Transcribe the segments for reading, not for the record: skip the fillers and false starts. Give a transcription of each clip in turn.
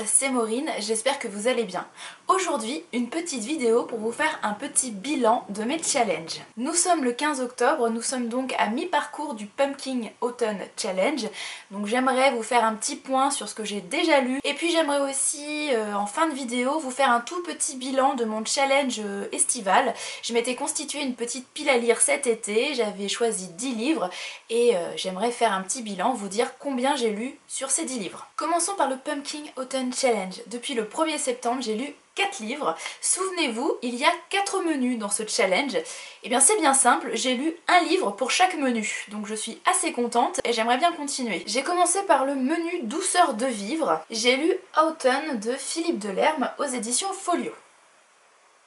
c'est Maureen, j'espère que vous allez bien. Aujourd'hui, une petite vidéo pour vous faire un petit bilan de mes challenges. Nous sommes le 15 octobre, nous sommes donc à mi-parcours du Pumpkin Autumn Challenge. Donc j'aimerais vous faire un petit point sur ce que j'ai déjà lu. Et puis j'aimerais aussi, en fin de vidéo, vous faire un tout petit bilan de mon challenge estival. Je m'étais constitué une petite pile à lire cet été, j'avais choisi 10 livres et j'aimerais faire un petit bilan, vous dire combien j'ai lu sur ces 10 livres. Commençons par le Pumpkin Autumn Challenge. Depuis le 1er septembre, j'ai lu 4 livres. Souvenez-vous, il y a 4 menus dans ce challenge. Et bien c'est bien simple, j'ai lu un livre pour chaque menu. Donc je suis assez contente et j'aimerais bien continuer. J'ai commencé par le menu Douceur de vivre. J'ai lu Autumn de Philippe Delerme aux éditions Folio.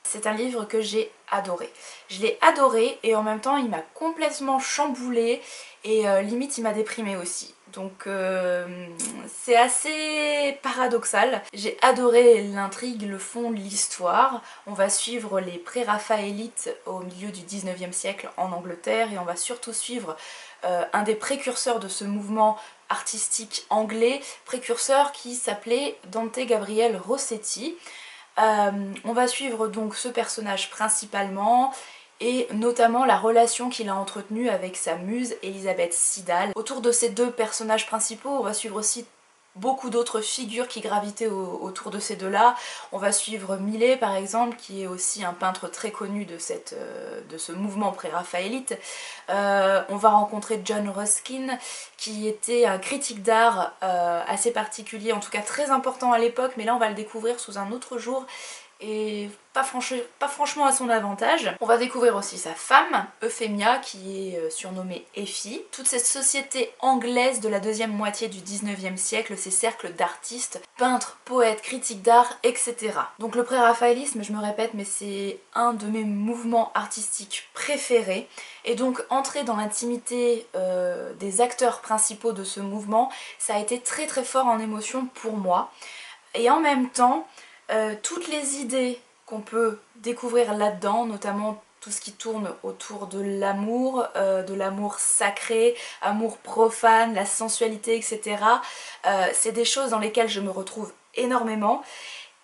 C'est un livre que j'ai adoré. Je l'ai adoré et en même temps il m'a complètement chamboulée et limite il m'a déprimée aussi. Donc c'est assez paradoxal. J'ai adoré l'intrigue, le fond, l'histoire. On va suivre les pré-raphaélites au milieu du 19e siècle en Angleterre et on va surtout suivre un des précurseurs de ce mouvement artistique anglais, précurseur qui s'appelait Dante Gabriel Rossetti. On va suivre donc ce personnage principalement et notamment la relation qu'il a entretenue avec sa muse Elisabeth Siddal. Autour de ces deux personnages principaux, on va suivre aussi beaucoup d'autres figures qui gravitaient autour de ces deux-là. On va suivre Millet par exemple, qui est aussi un peintre très connu de ce mouvement pré-raphaélite. On va rencontrer John Ruskin, qui était un critique d'art assez particulier, en tout cas très important à l'époque, mais là on va le découvrir sous un autre jour et pas franchement à son avantage. On va découvrir aussi sa femme, Euphemia, qui est surnommée Effie. Toute cette société anglaise de la deuxième moitié du 19e siècle, ces cercles d'artistes, peintres, poètes, critiques d'art, etc. Donc le pré-raphaélisme, je me répète, mais c'est un de mes mouvements artistiques préférés. Et donc entrer dans l'intimité des acteurs principaux de ce mouvement, ça a été très très fort en émotion pour moi. Et en même temps, toutes les idées qu'on peut découvrir là-dedans, notamment tout ce qui tourne autour de l'amour sacré, amour profane, la sensualité, etc. C'est des choses dans lesquelles je me retrouve énormément.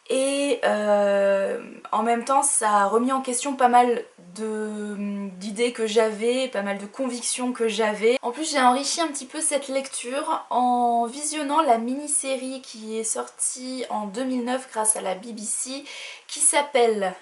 Et en même temps ça a remis en question pas mal d'idées que j'avais, pas mal de convictions que j'avais. En plus j'ai enrichi un petit peu cette lecture en visionnant la mini-série qui est sortie en 2009 grâce à la BBC qui s'appelle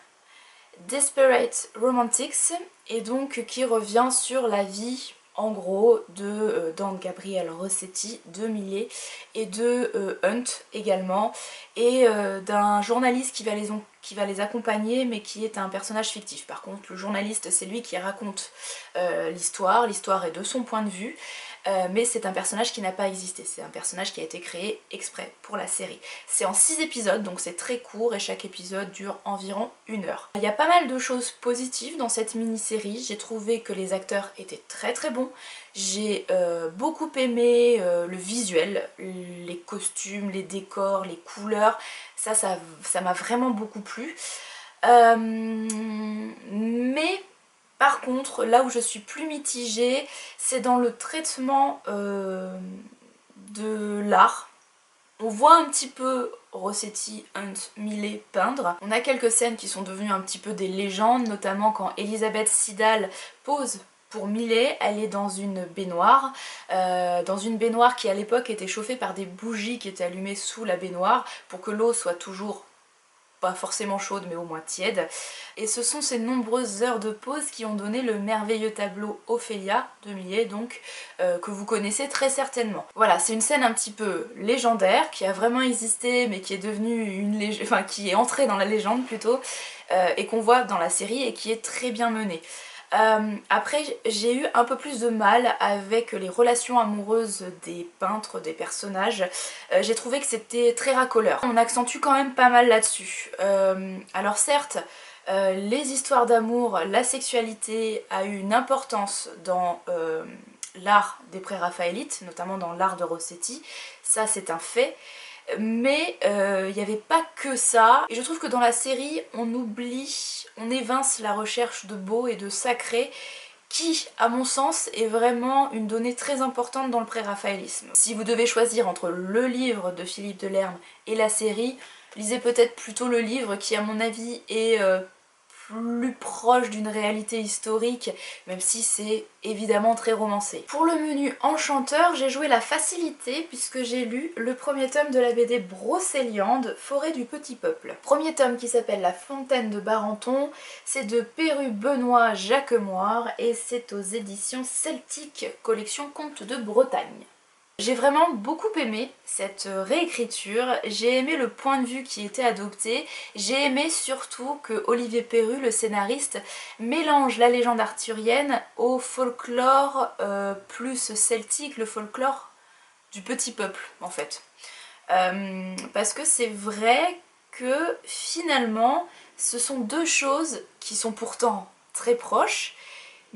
Desperate Romantics et donc qui revient sur la vie en gros de Dante Gabriel Rossetti, de Millet et de Hunt également, et d'un journaliste qui va les accompagner mais qui est un personnage fictif. Par contre le journaliste c'est lui qui raconte l'histoire est de son point de vue. Mais c'est un personnage qui n'a pas existé, c'est un personnage qui a été créé exprès pour la série. C'est en 6 épisodes, donc c'est très court et chaque épisode dure environ 1 heure. Il y a pas mal de choses positives dans cette mini-série, j'ai trouvé que les acteurs étaient très très bons, j'ai beaucoup aimé le visuel, les costumes, les décors, les couleurs, ça m'a vraiment beaucoup plu. Mais par contre, là où je suis plus mitigée, c'est dans le traitement de l'art. On voit un petit peu Rossetti, Hunt, Millet peindre. On a quelques scènes qui sont devenues un petit peu des légendes, notamment quand Elisabeth Siddal pose pour Millet, elle est dans une baignoire qui à l'époque était chauffée par des bougies qui étaient allumées sous la baignoire pour que l'eau soit toujours pas forcément chaude mais au moins tiède, et ce sont ces nombreuses heures de pause qui ont donné le merveilleux tableau Ophélia de Millet, donc que vous connaissez très certainement. Voilà, c'est une scène un petit peu légendaire qui a vraiment existé mais qui est devenue une légende, enfin qui est entrée dans la légende plutôt, et qu'on voit dans la série et qui est très bien menée. Après j'ai eu un peu plus de mal avec les relations amoureuses des peintres, des personnages. J'ai trouvé que c'était très racoleur. On accentue quand même pas mal là-dessus. Alors certes, les histoires d'amour, la sexualité a eu une importance dans l'art des pré-raphaélites, notamment dans l'art de Rossetti, ça c'est un fait. Mais il n'y avait pas que ça, et je trouve que dans la série on évince la recherche de beau et de sacré qui, à mon sens, est vraiment une donnée très importante dans le pré-raphaélisme. Si vous devez choisir entre le livre de Philippe Delerme et la série, lisez peut-être plutôt le livre qui, à mon avis, est plus proche d'une réalité historique, même si c'est évidemment très romancé. Pour le menu enchanteur, j'ai joué la facilité puisque j'ai lu le premier tome de la BD Brocéliande, Forêt du Petit Peuple. Premier tome qui s'appelle La Fontaine de Barenton, c'est de Perru-Benoît Jacquemoire et c'est aux éditions Celtique, collection Contes de Bretagne. J'ai vraiment beaucoup aimé cette réécriture, j'ai aimé le point de vue qui était adopté, j'ai aimé surtout que Olivier Perru, le scénariste, mélange la légende arthurienne au folklore plus celtique, le folklore du petit peuple en fait. Parce que c'est vrai que finalement ce sont deux choses qui sont pourtant très proches,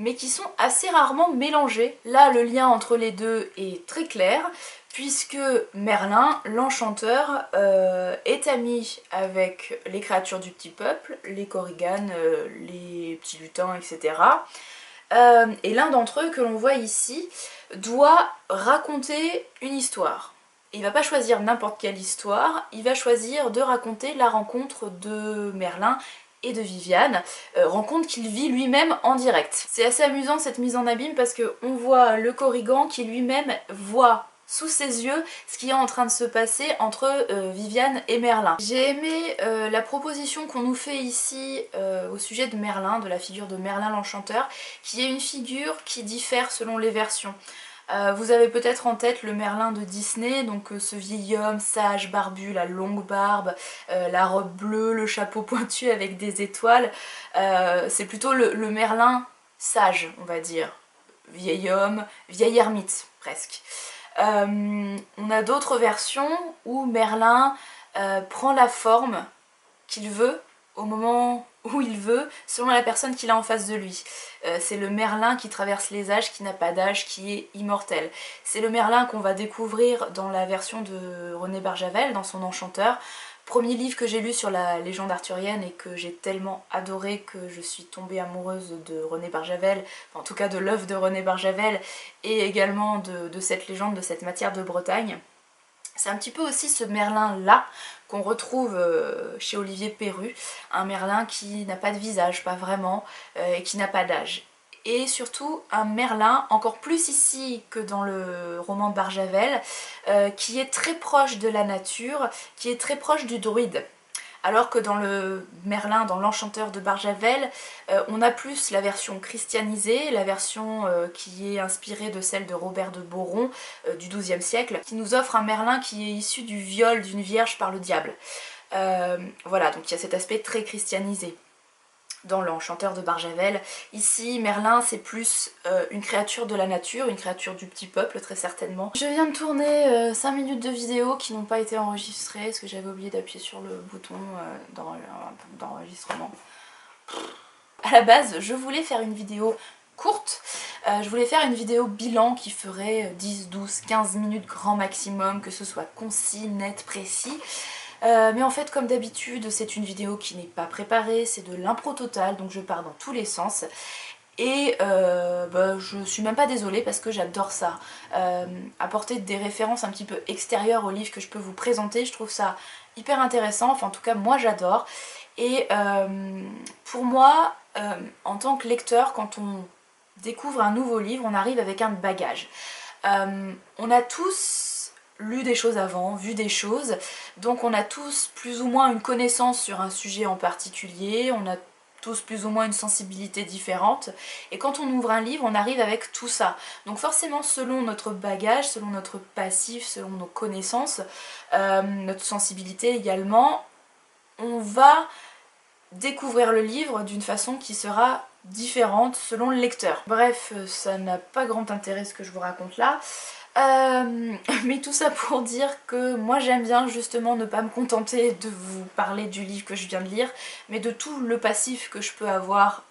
mais qui sont assez rarement mélangés. Là, le lien entre les deux est très clair, puisque Merlin, l'enchanteur, est ami avec les créatures du petit peuple, les Korrigan, les petits lutins, etc. Et l'un d'entre eux, que l'on voit ici, doit raconter une histoire. Il va pas choisir n'importe quelle histoire, il va choisir de raconter la rencontre de Merlin et de Viviane, rencontre qu'il vit lui-même en direct. C'est assez amusant cette mise en abîme parce qu'on voit le Korrigan qui lui-même voit sous ses yeux ce qui est en train de se passer entre Viviane et Merlin. J'ai aimé la proposition qu'on nous fait ici au sujet de Merlin, de la figure de Merlin l'Enchanteur, qui est une figure qui diffère selon les versions. Vous avez peut-être en tête le Merlin de Disney, donc ce vieil homme sage, barbu, la longue barbe, la robe bleue, le chapeau pointu avec des étoiles. C'est plutôt le Merlin sage, on va dire. Vieil homme, vieil ermite, presque. On a d'autres versions où Merlin prend la forme qu'il veut au moment où il veut, selon la personne qu'il a en face de lui. C'est le Merlin qui traverse les âges, qui n'a pas d'âge, qui est immortel. C'est le Merlin qu'on va découvrir dans la version de René Barjavel, dans son Enchanteur. Premier livre que j'ai lu sur la légende arthurienne et que j'ai tellement adoré que je suis tombée amoureuse de René Barjavel, en tout cas de l'œuvre de René Barjavel, et également de cette légende, de cette matière de Bretagne. C'est un petit peu aussi ce Merlin-là qu'on retrouve chez Olivier Perru, un Merlin qui n'a pas de visage, pas vraiment, et qui n'a pas d'âge. Et surtout un Merlin, encore plus ici que dans le roman de Barjavel, qui est très proche de la nature, qui est très proche du druide. Alors que dans le Merlin, dans l'Enchanteur de Barjavel, on a plus la version christianisée, la version qui est inspirée de celle de Robert de Boron du XIIe siècle, qui nous offre un Merlin qui est issu du viol d'une vierge par le diable. Voilà, donc il y a cet aspect très christianisé dans l'Enchanteur de Barjavel. Ici, Merlin, c'est plus une créature de la nature, une créature du petit peuple, très certainement. Je viens de tourner 5 minutes de vidéo qui n'ont pas été enregistrées, parce que j'avais oublié d'appuyer sur le bouton d'enregistrement. À la base, je voulais faire une vidéo courte, je voulais faire une vidéo bilan qui ferait 10, 12, 15 minutes grand maximum, que ce soit concis, net, précis. Mais en fait, comme d'habitude, c'est une vidéo qui n'est pas préparée, c'est de l'impro total, donc je pars dans tous les sens. Et je suis même pas désolée parce que j'adore ça. Apporter des références un petit peu extérieures au livre que je peux vous présenter, je trouve ça hyper intéressant, enfin en tout cas moi j'adore. Et pour moi, en tant que lecteur, quand on découvre un nouveau livre, on arrive avec un bagage. On a tous lu des choses avant, vu des choses, donc on a tous plus ou moins une connaissance sur un sujet en particulier, on a tous plus ou moins une sensibilité différente, et quand on ouvre un livre, on arrive avec tout ça. Donc forcément, selon notre bagage, selon notre passif, selon nos connaissances, notre sensibilité également, on va découvrir le livre d'une façon qui sera différente selon le lecteur. Bref, ça n'a pas grand intérêt ce que je vous raconte là. Mais tout ça pour dire que moi j'aime bien justement ne pas me contenter de vous parler du livre que je viens de lire, mais de tout le passif que je peux avoir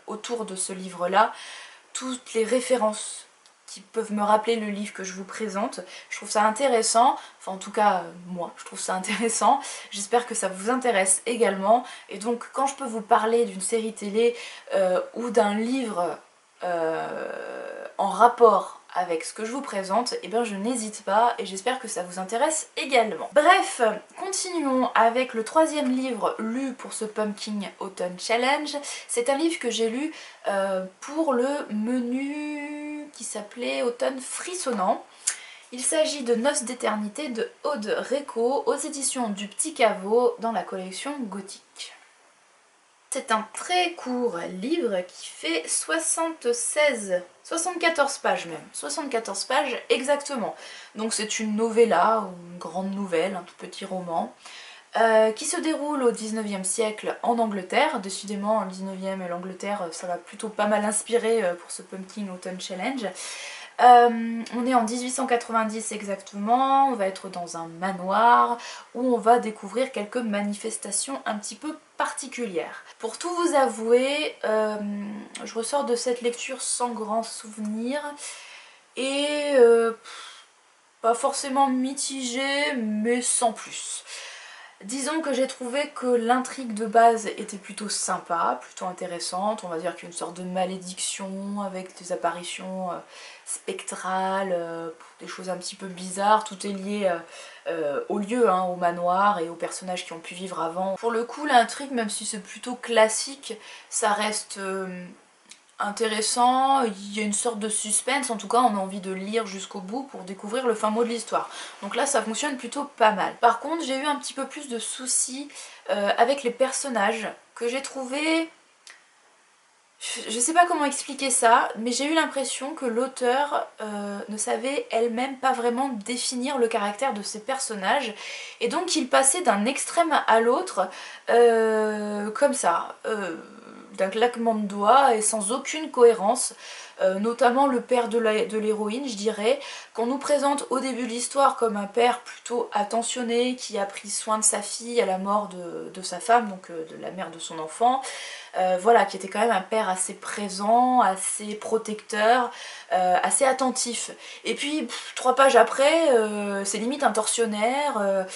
autour de ce livre-là, toutes les références qui peuvent me rappeler le livre que je vous présente. Je trouve ça intéressant, enfin en tout cas moi je trouve ça intéressant, j'espère que ça vous intéresse également, et donc quand je peux vous parler d'une série télé ou d'un livre en rapport avec ce que je vous présente, et bien je n'hésite pas et j'espère que ça vous intéresse également. Bref, continuons avec le troisième livre lu pour ce Pumpkin Autumn Challenge. C'est un livre que j'ai lu pour le menu qui s'appelait Automne frissonnant. Il s'agit de Noces d'éternité de Aude Réco aux éditions du Petit Caveau dans la collection Gothique. C'est un très court livre qui fait 74 pages même, 74 pages exactement. Donc c'est une novella, ou une grande nouvelle, un tout petit roman, qui se déroule au 19e siècle en Angleterre. Décidément, le 19e et l'Angleterre, ça va plutôt pas mal inspirer pour ce Pumpkin Autumn Challenge. On est en 1890 exactement, on va être dans un manoir où on va découvrir quelques manifestations un petit peu particulières. Pour tout vous avouer, je ressors de cette lecture sans grand souvenir et pas forcément mitigée mais sans plus. Disons que j'ai trouvé que l'intrigue de base était plutôt sympa, plutôt intéressante. On va dire qu'il y a une sorte de malédiction avec des apparitions spectrales, des choses un petit peu bizarres. Tout est lié au lieu, hein, au manoir et aux personnages qui ont pu vivre avant. Pour le coup, l'intrigue, même si c'est plutôt classique, ça reste intéressant, il y a une sorte de suspense, en tout cas on a envie de lire jusqu'au bout pour découvrir le fin mot de l'histoire. Donc là ça fonctionne plutôt pas mal. Par contre j'ai eu un petit peu plus de soucis avec les personnages que j'ai trouvé... Je sais pas comment expliquer ça, mais j'ai eu l'impression que l'auteur ne savait elle-même pas vraiment définir le caractère de ses personnages et donc il passait d'un extrême à l'autre comme ça. D'un claquement de doigts et sans aucune cohérence, notamment le père de l'héroïne, je dirais, qu'on nous présente au début de l'histoire comme un père plutôt attentionné qui a pris soin de sa fille à la mort de sa femme, donc de la mère de son enfant. Voilà, qui était quand même un père assez présent, assez protecteur, assez attentif. Et puis, 3 pages après, c'est limite un tortionnaire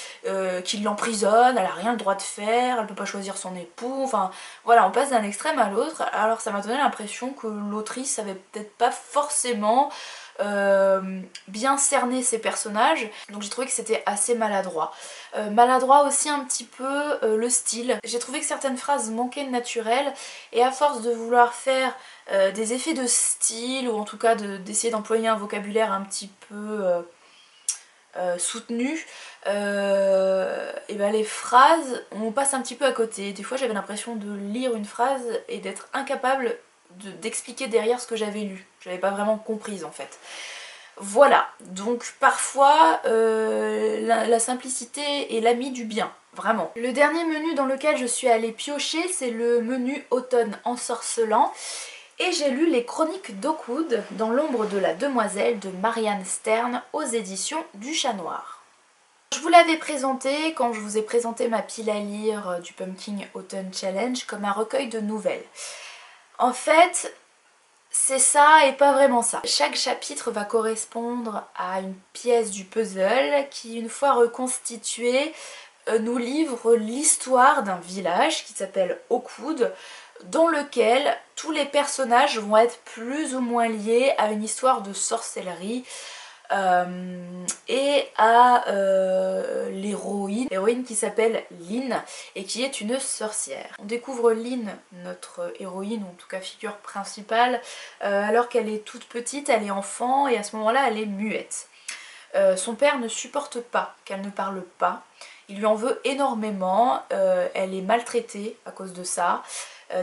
qui l'emprisonne, elle a rien le droit de faire, elle peut pas choisir son époux, enfin voilà, on passe d'un extrême à l'autre. Alors ça m'a donné l'impression que l'autrice savait peut-être pas forcément bien cerner ses personnages, donc j'ai trouvé que c'était assez maladroit. Maladroit aussi un petit peu le style. J'ai trouvé que certaines phrases manquaient de naturel et à force de vouloir faire des effets de style ou en tout cas d'essayer d'employer un vocabulaire un petit peu soutenu, et ben les phrases on passe un petit peu à côté. Des fois j'avais l'impression de lire une phrase et d'être incapable d'expliquer derrière ce que j'avais lu. J'avais pas vraiment comprise en fait. Voilà, donc parfois la simplicité est l'amie du bien, vraiment. Le dernier menu dans lequel je suis allée piocher, c'est le menu Automne ensorcelant. Et j'ai lu les Chroniques d'Oakwood dans l'ombre de la demoiselle de Marianne Stern aux éditions du Chat Noir. Je vous l'avais présenté quand je vous ai présenté ma pile à lire du Pumpkin Autumn Challenge comme un recueil de nouvelles. En fait, c'est ça et pas vraiment ça. Chaque chapitre va correspondre à une pièce du puzzle qui, une fois reconstituée, nous livre l'histoire d'un village qui s'appelle Oakwood, dans lequel tous les personnages vont être plus ou moins liés à une histoire de sorcellerie et à l'héroïne qui s'appelle Lynn et qui est une sorcière. On découvre Lynn, notre héroïne, ou en tout cas figure principale, alors qu'elle est toute petite, elle est enfant et à ce moment-là elle est muette. Son père ne supporte pas qu'elle ne parle pas, il lui en veut énormément, elle est maltraitée à cause de ça.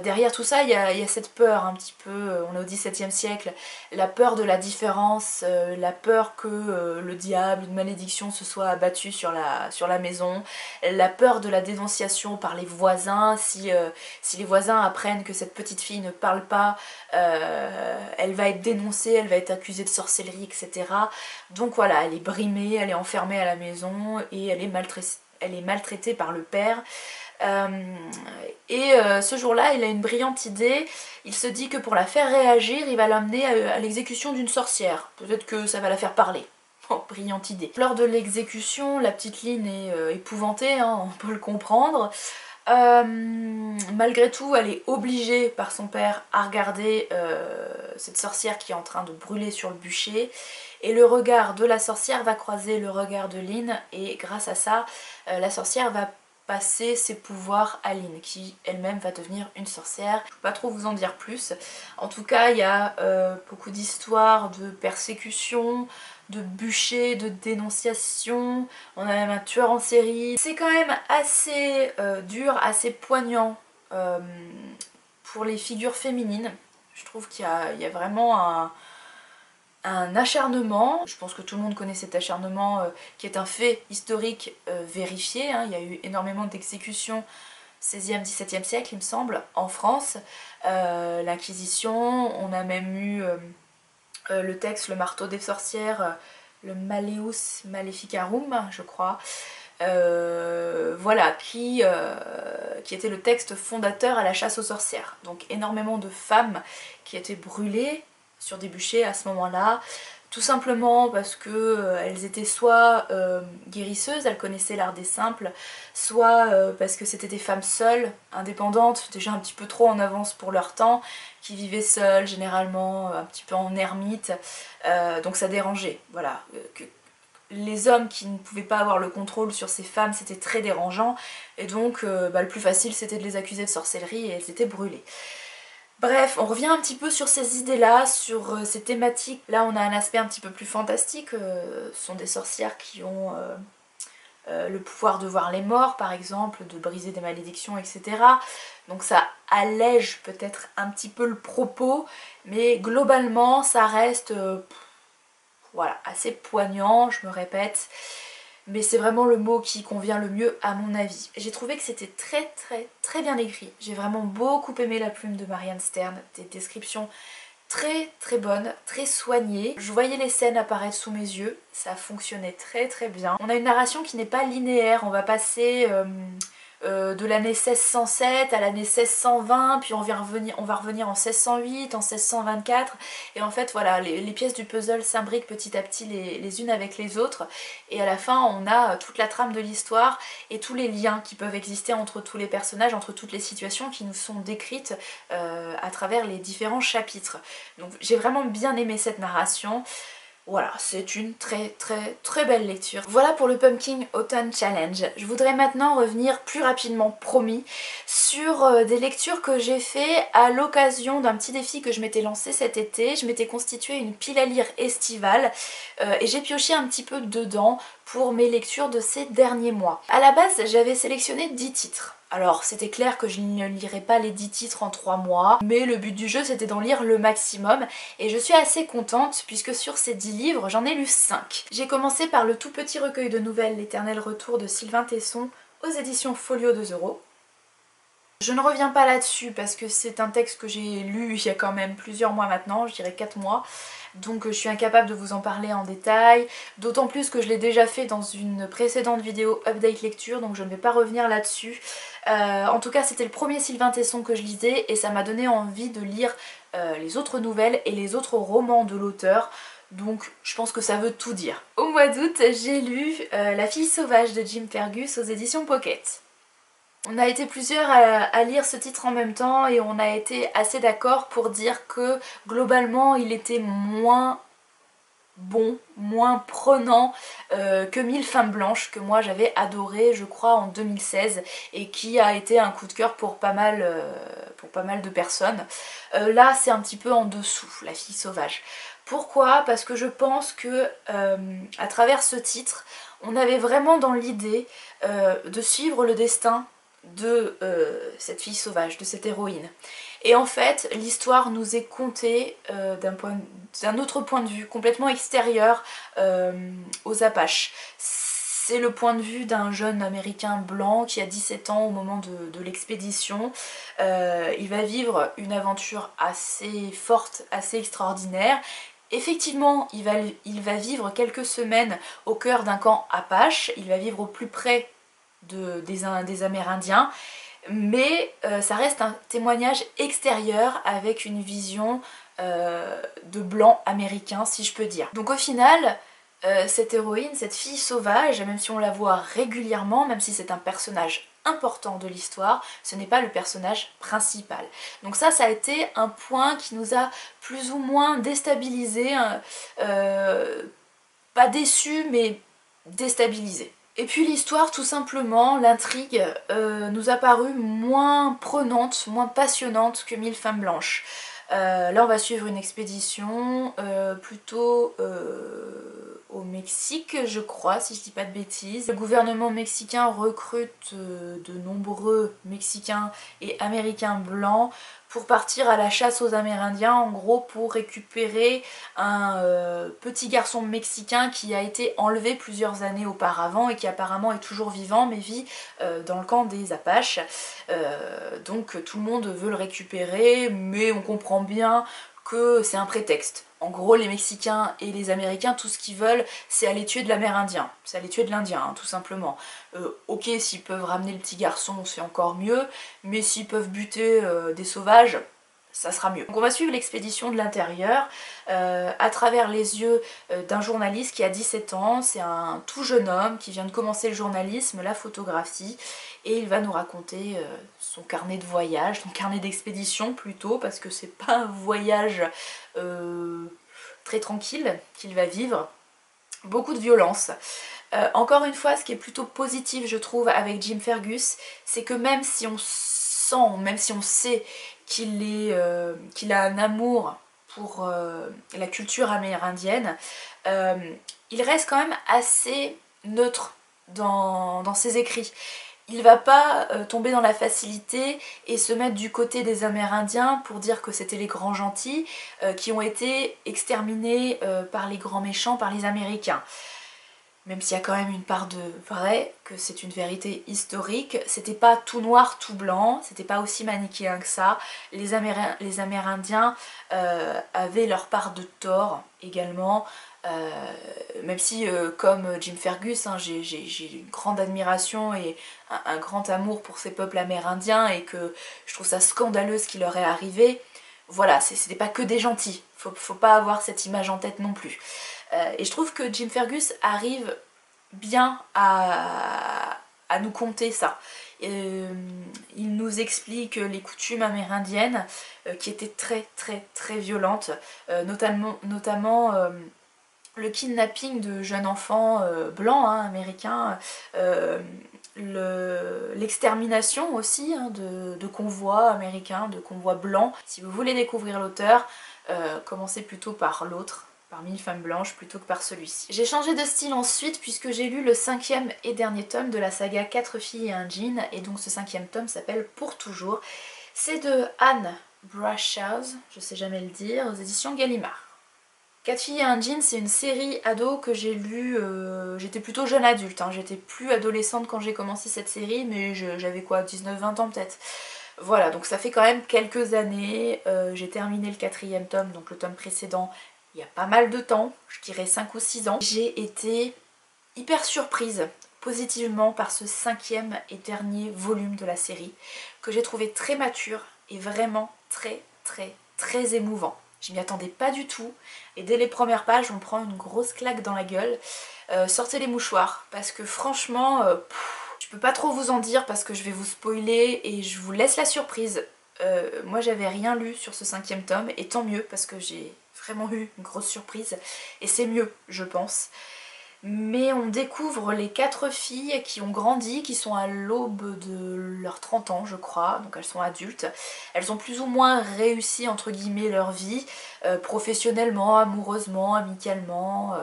Derrière tout ça, il y a cette peur un petit peu, on est au XVIIe siècle, la peur de la différence, la peur que le diable, une malédiction se soit abattue sur la maison, la peur de la dénonciation par les voisins, si les voisins apprennent que cette petite fille ne parle pas, elle va être dénoncée, elle va être accusée de sorcellerie, etc. Donc voilà, elle est brimée, elle est enfermée à la maison et elle est maltraitée par le père. Ce jour-là, il a une brillante idée. Il se dit que pour la faire réagir, il va l'amener à l'exécution d'une sorcière. Peut-être que ça va la faire parler. Oh, brillante idée. Lors de l'exécution, la petite Lynn est épouvantée, hein, on peut le comprendre. Malgré tout, elle est obligée par son père à regarder cette sorcière qui est en train de brûler sur le bûcher. Et le regard de la sorcière va croiser le regard de Lynn, et grâce à ça, la sorcière va passer ses pouvoirs à Lynn, qui elle-même va devenir une sorcière. Je ne peux pas trop vous en dire plus. En tout cas, il y a beaucoup d'histoires de persécution, de bûcher, de dénonciation. On a même un tueur en série. C'est quand même assez dur, assez poignant pour les figures féminines. Je trouve qu'il y a vraiment un acharnement. Je pense que tout le monde connaît cet acharnement qui est un fait historique vérifié. Hein. Il y a eu énormément d'exécutions 16e, 17e siècle, il me semble, en France. L'Inquisition, on a même eu le texte, le marteau des sorcières, le Malleus Maleficarum, je crois. Voilà, qui était le texte fondateur à la chasse aux sorcières. Donc énormément de femmes qui étaient brûlées sur des bûchers à ce moment-là, tout simplement parce que elles étaient soit guérisseuses, elles connaissaient l'art des simples, soit parce que c'était des femmes seules, indépendantes, déjà un petit peu trop en avance pour leur temps, qui vivaient seules, généralement un petit peu en ermite, donc ça dérangeait, voilà. Les hommes qui ne pouvaient pas avoir le contrôle sur ces femmes, c'était très dérangeant, et donc le plus facile c'était de les accuser de sorcellerie et elles étaient brûlées. Bref, on revient un petit peu sur ces idées-là, sur ces thématiques. Là, on a un aspect un petit peu plus fantastique. Ce sont des sorcières qui ont le pouvoir de voir les morts, par exemple, de briser des malédictions, etc. Donc ça allège peut-être un petit peu le propos, mais globalement, ça reste voilà, assez poignant, je me répète. Mais c'est vraiment le mot qui convient le mieux à mon avis. J'ai trouvé que c'était très bien écrit. J'ai vraiment beaucoup aimé la plume de Marianne Stern, des descriptions très bonnes, très soignées. Je voyais les scènes apparaître sous mes yeux, ça fonctionnait très bien. On a une narration qui n'est pas linéaire, on va passer de l'année 1607 à l'année 1620, puis on va revenir en 1608, en 1624, et en fait voilà, les pièces du puzzle s'imbriquent petit à petit les unes avec les autres, et à la fin on a toute la trame de l'histoire et tous les liens qui peuvent exister entre tous les personnages, entre toutes les situations qui nous sont décrites à travers les différents chapitres. Donc j'ai vraiment bien aimé cette narration. Voilà, c'est une très belle lecture. Voilà pour le Pumpkin Autumn Challenge. Je voudrais maintenant revenir plus rapidement, promis, sur des lectures que j'ai fait à l'occasion d'un petit défi que je m'étais lancé cet été. Je m'étais constitué une pile à lire estivale et j'ai pioché un petit peu dedans pour mes lectures de ces derniers mois. À la base, j'avais sélectionné 10 titres. Alors c'était clair que je ne lirais pas les 10 titres en 3 mois, mais le but du jeu c'était d'en lire le maximum, et je suis assez contente puisque sur ces 10 livres j'en ai lu 5. J'ai commencé par le tout petit recueil de nouvelles L'éternel retour de Sylvain Tesson aux éditions Folio 2 €. Je ne reviens pas là-dessus parce que c'est un texte que j'ai lu il y a quand même plusieurs mois maintenant, je dirais 4 mois. Donc je suis incapable de vous en parler en détail, d'autant plus que je l'ai déjà fait dans une précédente vidéo update lecture, donc je ne vais pas revenir là-dessus. En tout cas c'était le premier Sylvain Tesson que je lisais et ça m'a donné envie de lire les autres nouvelles et les autres romans de l'auteur. Donc je pense que ça veut tout dire. Au mois d'août j'ai lu La fille sauvage de Jim Fergus aux éditions Pocket. On a été plusieurs à lire ce titre en même temps et on a été assez d'accord pour dire que globalement il était moins bon, moins prenant que 1000 femmes blanches, que moi j'avais adoré je crois en 2016 et qui a été un coup de cœur pour pas mal de personnes. Là c'est un petit peu en dessous, La fille sauvage. Pourquoi? Parce que je pense que à travers ce titre on avait vraiment dans l'idée de suivre le destin de cette fille sauvage, de cette héroïne. Et en fait, l'histoire nous est contée d'un autre point de vue, complètement extérieur aux Apaches. C'est le point de vue d'un jeune américain blanc qui a 17 ans au moment de l'expédition. Il va vivre une aventure assez forte, assez extraordinaire. Effectivement, il va vivre quelques semaines au cœur d'un camp Apache, il va vivre au plus près des Amérindiens, mais ça reste un témoignage extérieur avec une vision de blanc américain si je peux dire. Donc au final, cette héroïne, cette fille sauvage, même si on la voit régulièrement, même si c'est un personnage important de l'histoire, ce n'est pas le personnage principal. Donc ça a été un point qui nous a plus ou moins déstabilisé, pas déçu mais déstabilisé. Et puis l'histoire, tout simplement, l'intrigue nous a paru moins prenante, moins passionnante que Mille femmes blanches. Là on va suivre une expédition plutôt au Mexique, je crois, si je dis pas de bêtises. Le gouvernement mexicain recrute de nombreux Mexicains et Américains blancs pour partir à la chasse aux Amérindiens, en gros pour récupérer un petit garçon mexicain qui a été enlevé plusieurs années auparavant et qui apparemment est toujours vivant mais vit dans le camp des Apaches. Donc tout le monde veut le récupérer, mais on comprend bien que c'est un prétexte. En gros, les Mexicains et les Américains, tout ce qu'ils veulent, c'est aller tuer de l'Amérindien. C'est aller tuer de l'Indien, hein, tout simplement. Ok, s'ils peuvent ramener le petit garçon, c'est encore mieux, mais s'ils peuvent buter des sauvages, ça sera mieux. Donc on va suivre l'expédition de l'intérieur à travers les yeux d'un journaliste qui a 17 ans. C'est un tout jeune homme qui vient de commencer le journalisme, la photographie, et il va nous raconter son carnet de voyage, son carnet d'expédition plutôt, parce que c'est pas un voyage très tranquille qu'il va vivre. Beaucoup de violence. Encore une fois, ce qui est plutôt positif je trouve avec Jim Fergus, c'est que même si on sent, même si on sait qu'il a un amour pour la culture amérindienne, il reste quand même assez neutre dans ses écrits. Il va pas tomber dans la facilité et se mettre du côté des Amérindiens pour dire que c'était les grands gentils qui ont été exterminés par les grands méchants, par les Américains. Même s'il y a quand même une part de vrai, que c'est une vérité historique, c'était pas tout noir, tout blanc, c'était pas aussi manichéen que ça. Les Amérindiens avaient leur part de tort également, même si comme Jim Fergus, hein, j'ai une grande admiration et un grand amour pour ces peuples amérindiens et que je trouve ça scandaleux ce qui leur est arrivé. Voilà, c'était pas que des gentils, faut pas avoir cette image en tête non plus. Et je trouve que Jim Fergus arrive bien à nous conter ça. Il nous explique les coutumes amérindiennes qui étaient très violentes, notamment le kidnapping de jeunes enfants blancs, hein, américains, l'extermination aussi hein, de convois américains, de convois blancs. Si vous voulez découvrir l'auteur, commencez plutôt par l'autre, par Mille femmes blanches plutôt que par celui-ci. J'ai changé de style ensuite puisque j'ai lu le 5e et dernier tome de la saga 4 filles et un jean, et donc ce 5e tome s'appelle Pour toujours. C'est de Anne Brashaws, je sais jamais le dire, aux éditions Gallimard. 4 filles et un jean, c'est une série ado que j'ai lue, j'étais plutôt jeune adulte, hein, j'étais plus adolescente quand j'ai commencé cette série, mais j'avais quoi, 19-20 ans peut-être. Voilà, donc ça fait quand même quelques années, j'ai terminé le 4e tome, donc le tome précédent, il y a pas mal de temps, je dirais 5 ou 6 ans. J'ai été hyper surprise positivement par ce 5e et dernier volume de la série, que j'ai trouvé très mature et vraiment très émouvant. Je m'y attendais pas du tout et dès les premières pages on prend une grosse claque dans la gueule. Sortez les mouchoirs parce que franchement je peux pas trop vous en dire parce que je vais vous spoiler et je vous laisse la surprise. Moi j'avais rien lu sur ce 5e tome et tant mieux parce que j'ai vraiment eu une grosse surprise et c'est mieux je pense. Mais on découvre les 4 filles qui ont grandi, qui sont à l'aube de leurs 30 ans je crois, donc elles sont adultes. Elles ont plus ou moins réussi entre guillemets leur vie, professionnellement, amoureusement, amicalement,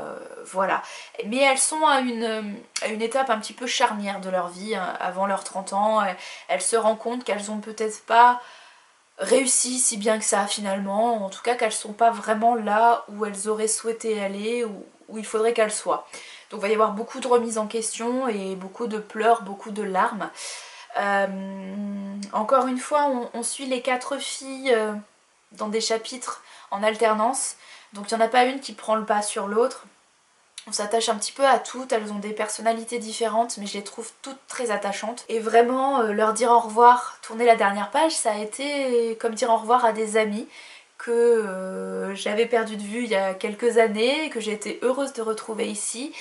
voilà. Mais elles sont à une étape un petit peu charnière de leur vie, hein, avant leurs 30 ans. Elles se rendent compte qu'elles ont peut-être pas réussi si bien que ça finalement, en tout cas qu'elles sont pas vraiment là où elles auraient souhaité aller, où il faudrait qu'elles soient. Donc il va y avoir beaucoup de remises en question et beaucoup de pleurs, beaucoup de larmes. Encore une fois, on suit les 4 filles dans des chapitres en alternance, donc il n'y en a pas une qui prend le pas sur l'autre. On s'attache un petit peu à toutes, elles ont des personnalités différentes mais je les trouve toutes très attachantes. Et vraiment leur dire au revoir, tourner la dernière page, ça a été comme dire au revoir à des amis que j'avais perdu de vue il y a quelques années, que j'ai été heureuse de retrouver ici.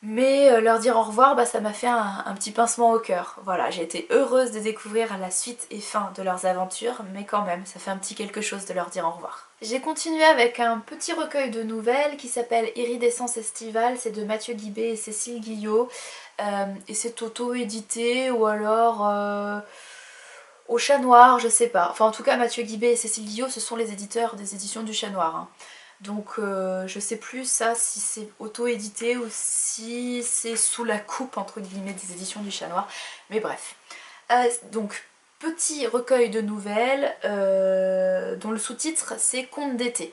Mais leur dire au revoir, bah, ça m'a fait un petit pincement au cœur. Voilà, j'ai été heureuse de découvrir la suite et fin de leurs aventures, mais quand même, ça fait un petit quelque chose de leur dire au revoir. J'ai continué avec un petit recueil de nouvelles qui s'appelle Iridescence estivale, c'est de Mathieu Guibé et Cécile Guillot, et c'est auto-édité ou alors au Chat Noir, je sais pas. Enfin en tout cas Mathieu Guibé et Cécile Guillot, ce sont les éditeurs des éditions du Chat Noir, hein. Donc je sais plus ça si c'est auto-édité ou si c'est sous la coupe entre guillemets des éditions du Chat Noir. Mais bref. Donc petit recueil de nouvelles dont le sous-titre c'est Contes d'été.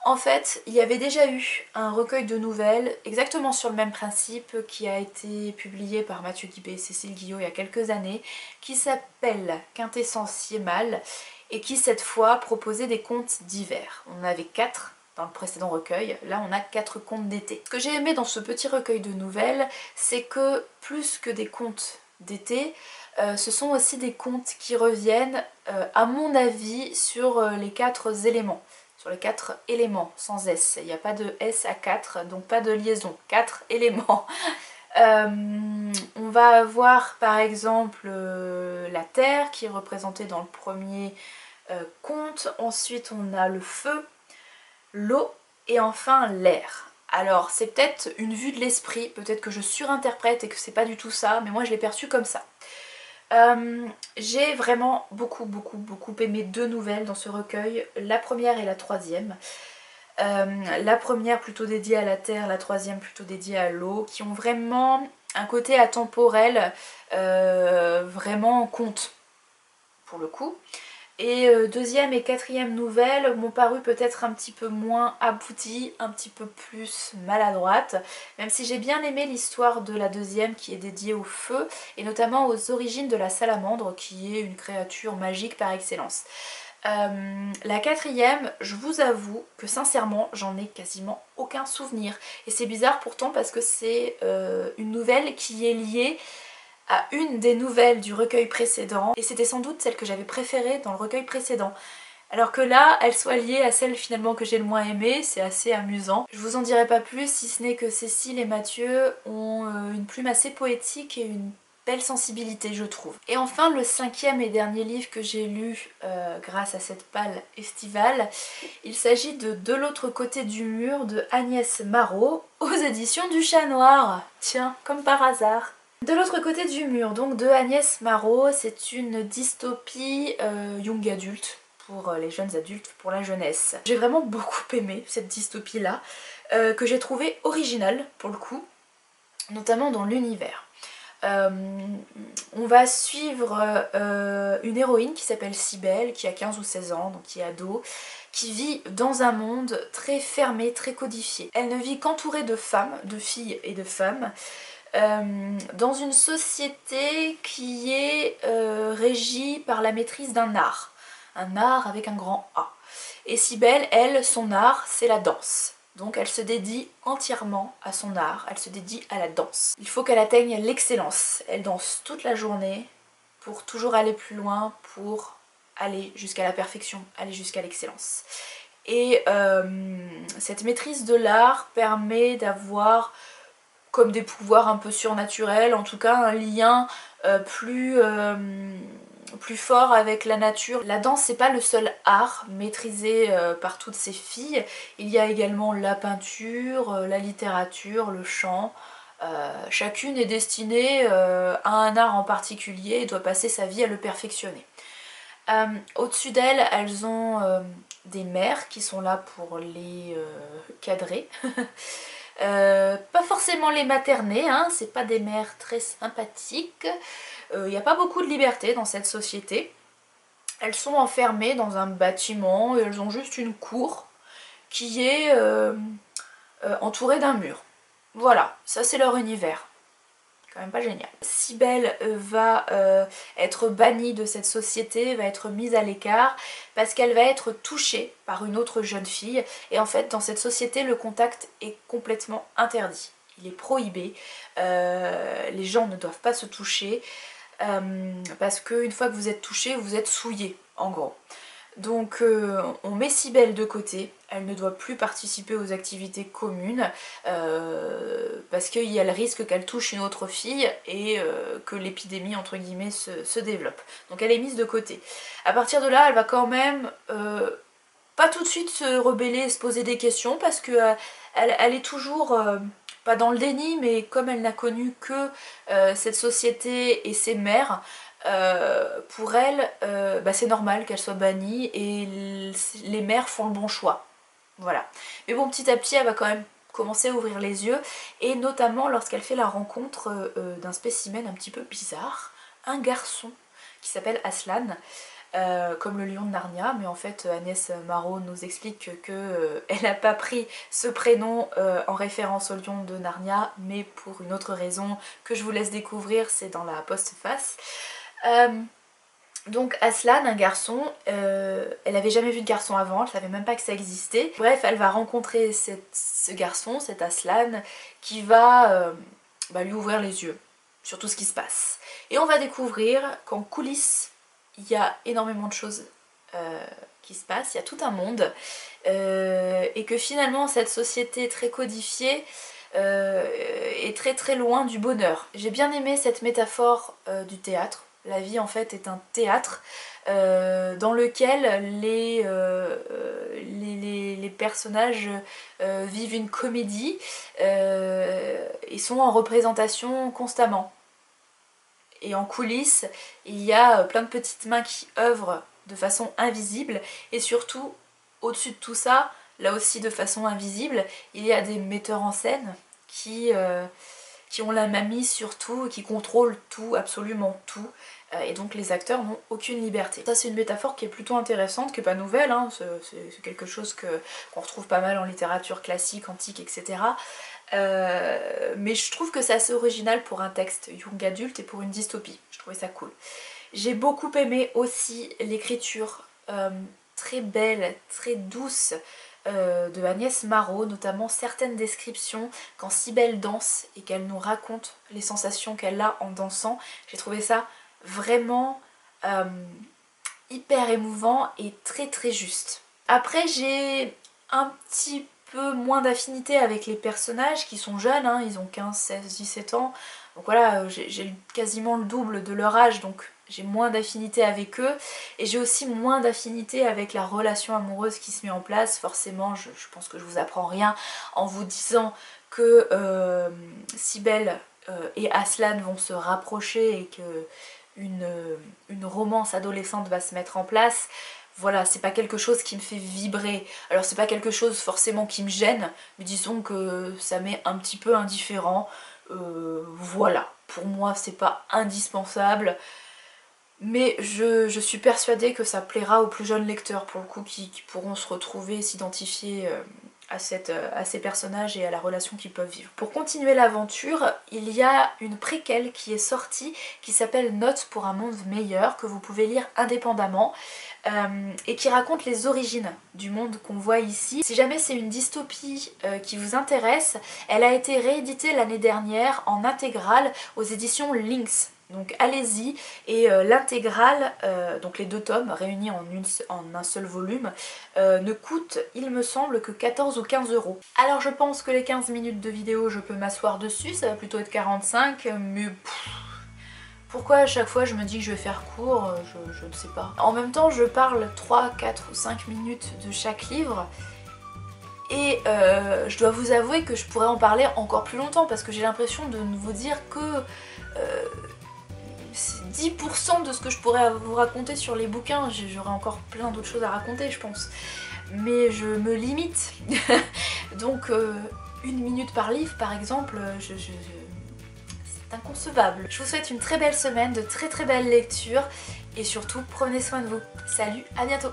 En fait, il y avait déjà eu un recueil de nouvelles exactement sur le même principe qui a été publié par Mathieu Guibé et Cécile Guillot il y a quelques années, qui s'appelle Quintessence Yémal et qui cette fois proposait des contes d'hiver. On en avait 4 dans le précédent recueil, là on a 4 contes d'été. Ce que j'ai aimé dans ce petit recueil de nouvelles, c'est que plus que des contes d'été, ce sont aussi des contes qui reviennent, à mon avis, sur les 4 éléments. Sur les 4 éléments, sans S. Il n'y a pas de S à 4, donc pas de liaison. 4 éléments. On va avoir par exemple la terre qui est représentée dans le premier conte. Ensuite on a le feu, l'eau et enfin l'air. Alors c'est peut-être une vue de l'esprit, peut-être que je surinterprète et que c'est pas du tout ça, mais moi je l'ai perçu comme ça. J'ai vraiment beaucoup aimé 2 nouvelles dans ce recueil, la première et la troisième. La première plutôt dédiée à la terre, la troisième plutôt dédiée à l'eau, qui ont vraiment un côté atemporel, vraiment conte pour le coup. Et deuxième et quatrième nouvelles m'ont paru peut-être un petit peu moins abouties, un petit peu plus maladroites, même si j'ai bien aimé l'histoire de la deuxième qui est dédiée au feu, et notamment aux origines de la salamandre, qui est une créature magique par excellence. La quatrième, je vous avoue que sincèrement, j'en ai quasiment aucun souvenir. Et c'est bizarre pourtant parce que c'est une nouvelle qui est liée à une des nouvelles du recueil précédent, et c'était sans doute celle que j'avais préférée dans le recueil précédent. Alors que là, elle soit liée à celle finalement que j'ai le moins aimée, c'est assez amusant. Je vous en dirai pas plus, si ce n'est que Cécile et Mathieu ont une plume assez poétique et une belle sensibilité, je trouve. Et enfin, le cinquième et dernier livre que j'ai lu grâce à cette palle estivale, il s'agit de l'autre côté du mur de Agnès Marot aux éditions du Chat Noir. Tiens, comme par hasard. De l'autre côté du mur, donc de Agnès Marot, c'est une dystopie young adulte, pour les jeunes adultes, pour la jeunesse. J'ai vraiment beaucoup aimé cette dystopie là, que j'ai trouvée originale pour le coup, notamment dans l'univers. On va suivre une héroïne qui s'appelle Cybèle, qui a 15 ou 16 ans, donc qui est ado, qui vit dans un monde très fermé, très codifié. Elle ne vit qu'entourée de femmes, de filles et de femmes, dans une société qui est régie par la maîtrise d'un art avec un grand A. Et Cybèle, elle, son art, c'est la danse. Donc elle se dédie entièrement à son art, elle se dédie à la danse. Il faut qu'elle atteigne l'excellence. Elle danse toute la journée pour toujours aller plus loin, pour aller jusqu'à la perfection, aller jusqu'à l'excellence. Et cette maîtrise de l'art permet d'avoir comme des pouvoirs un peu surnaturels, en tout cas un lien plus fort avec la nature. La danse, c'est pas le seul art maîtrisé par toutes ces filles, il y a également la peinture, la littérature, le chant. Chacune est destinée à un art en particulier et doit passer sa vie à le perfectionner. Au-dessus d'elles, elles ont des mères qui sont là pour les cadrer. Pas forcément les materner, hein, c'est pas des mères très sympathiques. Il n'y a pas beaucoup de liberté dans cette société. Elles sont enfermées dans un bâtiment et elles ont juste une cour qui est entourée d'un mur. Voilà, ça c'est leur univers. Quand même pas génial. Cybèle va être bannie de cette société, va être mise à l'écart parce qu'elle va être touchée par une autre jeune fille, et en fait dans cette société le contact est complètement interdit, il est prohibé, les gens ne doivent pas se toucher parce qu'une fois que vous êtes touché, vous êtes souillé en gros. Donc on met Cybèle de côté, elle ne doit plus participer aux activités communes parce qu'il y a le risque qu'elle touche une autre fille et que l'épidémie entre guillemets se développe. Donc elle est mise de côté. À partir de là, elle va quand même pas tout de suite se rebeller, se poser des questions parce que elle est toujours pas dans le déni, mais comme elle n'a connu que cette société et ses mères, pour elle, c'est normal qu'elle soit bannie et les mères font le bon choix. Voilà. Mais bon, petit à petit, elle va quand même commencer à ouvrir les yeux, et notamment lorsqu'elle fait la rencontre d'un spécimen un petit peu bizarre, un garçon qui s'appelle Aslan, comme le lion de Narnia, mais en fait Agnès Marot nous explique qu'elle n'a pas pris ce prénom en référence au lion de Narnia, mais pour une autre raison que je vous laisse découvrir, c'est dans la postface. Donc Aslan, un garçon, elle avait jamais vu de garçon avant, elle savait même pas que ça existait. Bref, elle va rencontrer ce garçon, cet Aslan, qui va lui ouvrir les yeux sur tout ce qui se passe. Et on va découvrir qu'en coulisses, il y a énormément de choses qui se passent, il y a tout un monde, et que finalement cette société très codifiée est très très loin du bonheur. J'ai bien aimé cette métaphore du théâtre. La vie en fait est un théâtre dans lequel les personnages vivent une comédie et sont en représentation constamment. Et en coulisses, il y a plein de petites mains qui œuvrent de façon invisible, et surtout, au-dessus de tout ça, là aussi de façon invisible, il y a des metteurs en scène qui ont la main mise sur tout, qui contrôlent tout, absolument tout, et donc les acteurs n'ont aucune liberté. Ça c'est une métaphore qui est plutôt intéressante, qui n'est pas nouvelle, hein, c'est quelque chose qu'on retrouve pas mal en littérature classique, antique, etc. Mais je trouve que c'est assez original pour un texte young adulte et pour une dystopie, je trouvais ça cool. J'ai beaucoup aimé aussi l'écriture très belle, très douce de Agnès Marot, notamment certaines descriptions quand Cybèle danse et qu'elle nous raconte les sensations qu'elle a en dansant. J'ai trouvé ça vraiment hyper émouvant et très très juste. Après j'ai un petit peu moins d'affinité avec les personnages qui sont jeunes, hein, ils ont 15, 16, 17 ans, donc voilà, j'ai quasiment le double de leur âge, donc j'ai moins d'affinité avec eux, et j'ai aussi moins d'affinité avec la relation amoureuse qui se met en place. Forcément, je pense que je vous apprends rien en vous disant que Cybèle et Aslan vont se rapprocher et que une romance adolescente va se mettre en place. Voilà, c'est pas quelque chose qui me fait vibrer. Alors c'est pas quelque chose forcément qui me gêne, mais disons que ça m'est un petit peu indifférent. Voilà, pour moi c'est pas indispensable, mais je suis persuadée que ça plaira aux plus jeunes lecteurs pour le coup, qui pourront se retrouver, s'identifier à ces personnages et à la relation qu'ils peuvent vivre. Pour continuer l'aventure, il y a une préquelle qui est sortie qui s'appelle Notes pour un monde meilleur, que vous pouvez lire indépendamment et qui raconte les origines du monde qu'on voit ici. Si jamais c'est une dystopie qui vous intéresse, elle a été rééditée l'année dernière en intégrale aux éditions Lynx. Donc allez-y, et l'intégrale, donc les 2 tomes réunis en un seul volume, ne coûte, il me semble, que 14 ou 15 €. Alors je pense que les 15 minutes de vidéo, je peux m'asseoir dessus, ça va plutôt être 45, mais pourquoi à chaque fois je me dis que je vais faire court, je ne sais pas. En même temps, je parle 3, 4 ou 5 minutes de chaque livre, et je dois vous avouer que je pourrais en parler encore plus longtemps, parce que j'ai l'impression de vous dire que 10% de ce que je pourrais vous raconter sur les bouquins. J'aurais encore plein d'autres choses à raconter, je pense. Mais je me limite. Donc 1 minute par livre, par exemple, c'est inconcevable. Je vous souhaite une très belle semaine, de très très belles lectures, et surtout, prenez soin de vous. Salut, à bientôt.